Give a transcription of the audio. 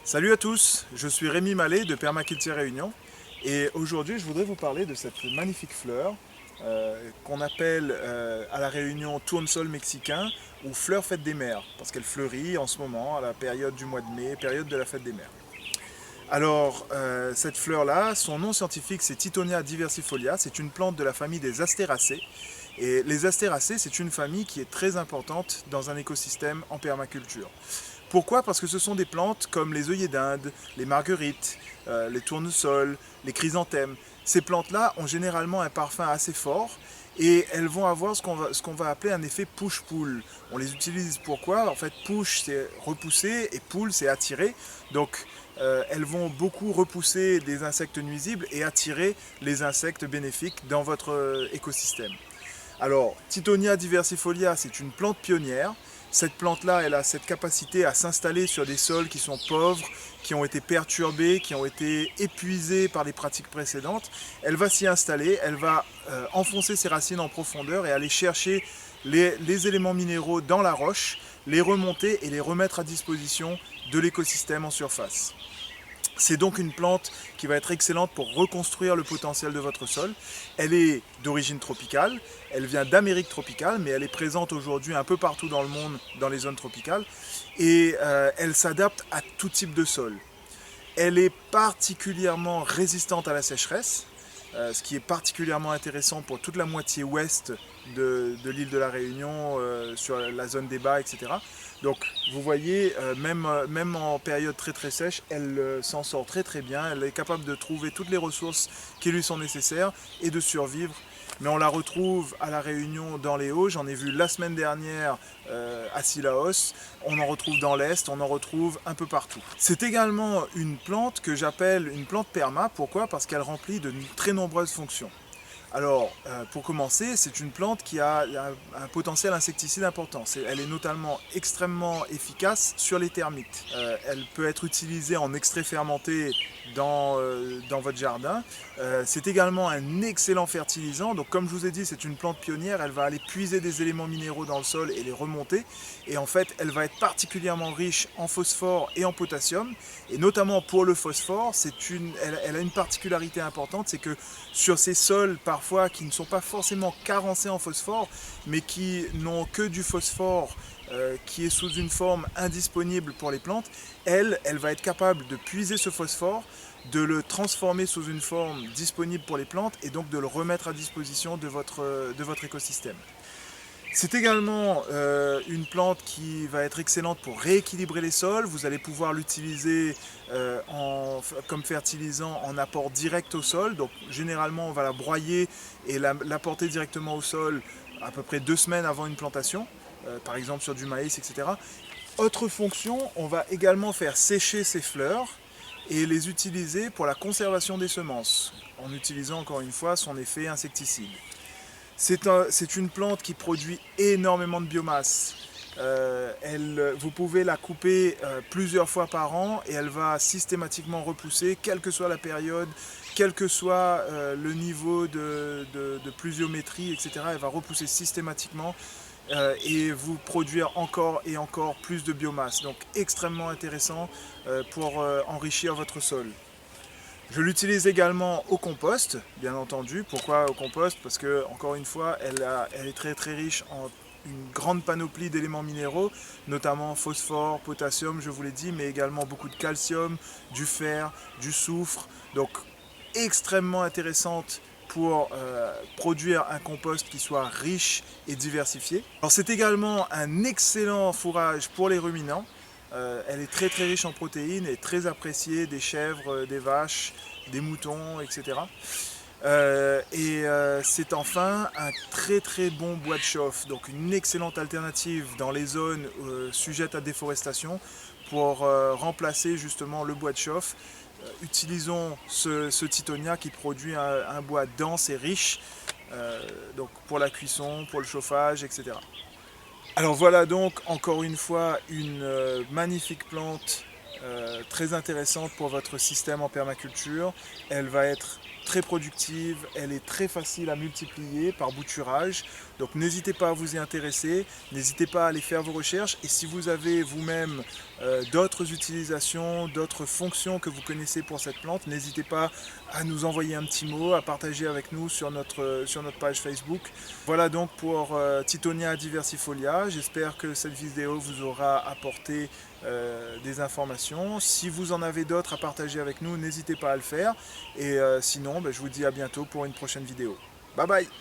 Salut à tous, je suis Rémi Mallet de Permaculture Réunion et aujourd'hui je voudrais vous parler de cette magnifique fleur qu'on appelle à la Réunion tournesol mexicain ou fleur fête des mers parce qu'elle fleurit en ce moment à la période du mois de mai, période de la fête des mers. Alors cette fleur-là, son nom scientifique c'est Tithonia diversifolia, c'est une plante de la famille des Astéracées et les Astéracées c'est une famille qui est très importante dans un écosystème en permaculture. Pourquoi? Parce que ce sont des plantes comme les œillets d'Inde, les marguerites, les tournesols, les chrysanthèmes. Ces plantes-là ont généralement un parfum assez fort et elles vont avoir ce qu'on va appeler un effet push-pull. On les utilise pourquoi? En fait, push c'est repousser et pull c'est attirer. Donc elles vont beaucoup repousser des insectes nuisibles et attirer les insectes bénéfiques dans votre écosystème. Alors, Tithonia diversifolia, c'est une plante pionnière. Cette plante-là, elle a cette capacité à s'installer sur des sols qui sont pauvres, qui ont été perturbés, qui ont été épuisés par les pratiques précédentes. Elle va s'y installer, elle va enfoncer ses racines en profondeur et aller chercher les éléments minéraux dans la roche, les remonter et les remettre à disposition de l'écosystème en surface. C'est donc une plante qui va être excellente pour reconstruire le potentiel de votre sol. Elle est d'origine tropicale, elle vient d'Amérique tropicale, mais elle est présente aujourd'hui un peu partout dans le monde, dans les zones tropicales, et elle s'adapte à tout type de sol. Elle est particulièrement résistante à la sécheresse, ce qui est particulièrement intéressant pour toute la moitié ouest de l'île de la Réunion, sur la zone des bas, etc. Donc vous voyez, même en période très très sèche, elle s'en sort très très bien, elle est capable de trouver toutes les ressources qui lui sont nécessaires et de survivre. Mais on la retrouve à la Réunion dans les Hauts, j'en ai vu la semaine dernière à Sillaos, on en retrouve dans l'Est, on en retrouve un peu partout. C'est également une plante que j'appelle une plante perma, pourquoi? Parce qu'elle remplit de très nombreuses fonctions. Alors, pour commencer, c'est une plante qui a un potentiel insecticide important. Elle est notamment extrêmement efficace sur les termites. Elle peut être utilisée en extrait fermenté dans votre jardin. C'est également un excellent fertilisant. Donc, comme je vous ai dit, c'est une plante pionnière. Elle va aller puiser des éléments minéraux dans le sol et les remonter. Et en fait, elle va être particulièrement riche en phosphore et en potassium. Et notamment pour le phosphore, elle a une particularité importante, c'est que sur ces sols parfois qui ne sont pas forcément carencés en phosphore, mais qui n'ont que du phosphore qui est sous une forme indisponible pour les plantes, elle va être capable de puiser ce phosphore, de le transformer sous une forme disponible pour les plantes et donc de le remettre à disposition de votre écosystème. C'est également une plante qui va être excellente pour rééquilibrer les sols. Vous allez pouvoir l'utiliser comme fertilisant en apport direct au sol. Donc généralement on va la broyer et l'apporter directement au sol à peu près 2 semaines avant une plantation, par exemple sur du maïs, etc. Autre fonction, on va également faire sécher ces fleurs et les utiliser pour la conservation des semences, en utilisant encore une fois son effet insecticide. C'est une plante qui produit énormément de biomasse. Vous pouvez la couper plusieurs fois par an et elle va systématiquement repousser, quelle que soit la période, quel que soit le niveau de pluviométrie, etc. Elle va repousser systématiquement et vous produire encore et encore plus de biomasse. Donc extrêmement intéressant pour enrichir votre sol. Je l'utilise également au compost, bien entendu. Pourquoi au compost? Parce que, encore une fois, elle est très très riche en une grande panoplie d'éléments minéraux, notamment phosphore, potassium, je vous l'ai dit, mais également beaucoup de calcium, du fer, du soufre. Donc, extrêmement intéressante pour produire un compost qui soit riche et diversifié. Alors, c'est également un excellent fourrage pour les ruminants. Elle est très très riche en protéines et très appréciée des chèvres, des vaches, des moutons, etc. C'est enfin un très très bon bois de chauffe, donc une excellente alternative dans les zones sujettes à déforestation pour remplacer justement le bois de chauffe. Utilisons ce Tithonia qui produit un bois dense et riche, donc pour la cuisson, pour le chauffage, etc. Alors voilà donc encore une fois une magnifique plante très intéressante pour votre système en permaculture. Elle va être très productive, elle est très facile à multiplier par bouturage. Donc n'hésitez pas à vous y intéresser, n'hésitez pas à aller faire vos recherches. Et si vous avez vous-même d'autres utilisations, d'autres fonctions que vous connaissez pour cette plante, n'hésitez pas à nous envoyer un petit mot, à partager avec nous sur notre page Facebook. Voilà donc pour Tithonia diversifolia. J'espère que cette vidéo vous aura apporté des informations. Si vous en avez d'autres à partager avec nous, n'hésitez pas à le faire. Et sinon, je vous dis à bientôt pour une prochaine vidéo. Bye bye!